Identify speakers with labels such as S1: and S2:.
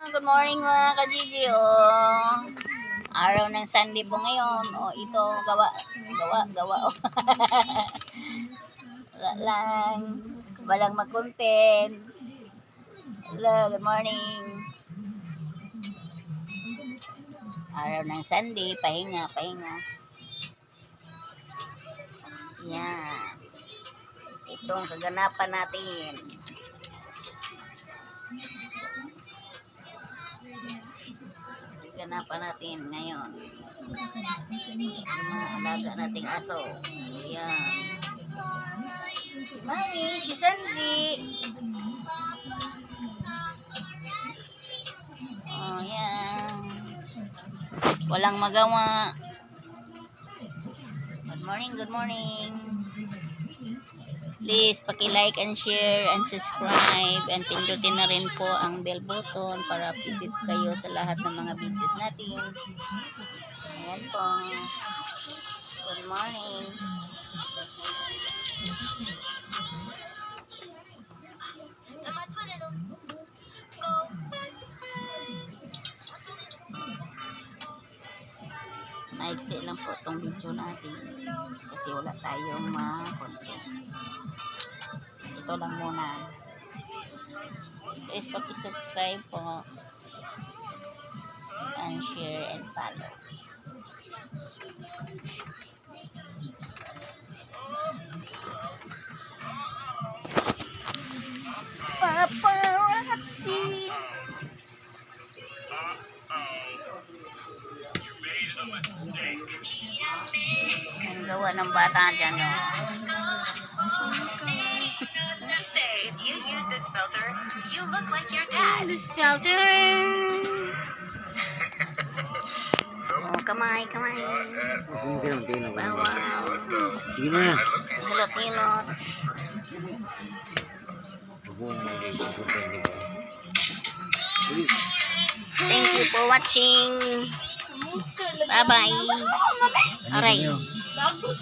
S1: Good morning mga ka-Gigi. Araw ng Sunday po ngayon. Ito, gawa. Wala lang. Walang mag-content. Hello, good morning. Araw ng Sunday, pahinga. Yan. Itong kaganapan natin. Ganapan natin ngayon yung mga alaga nating aso. Ayan, si Mami, si Sanji. Yan, walang magawa. Good morning. Please paki-like and share and subscribe and pindutin na rin po ang bell button para updated kayo sa lahat ng mga videos natin. Ayan po. Good morning. Maiksi lang po itong video natin kasi wala tayong content. Ito lang muna. Please paki-subscribe po and share and follow. Paparazzi. Ang gawa ng bata dyan, no?
S2: If you use this filter, you look like your dad.
S1: This filter. Kamay. Bawang.
S3: Sige na.
S1: Hilot-hilot. Thank you for watching. Bye-bye. Alright.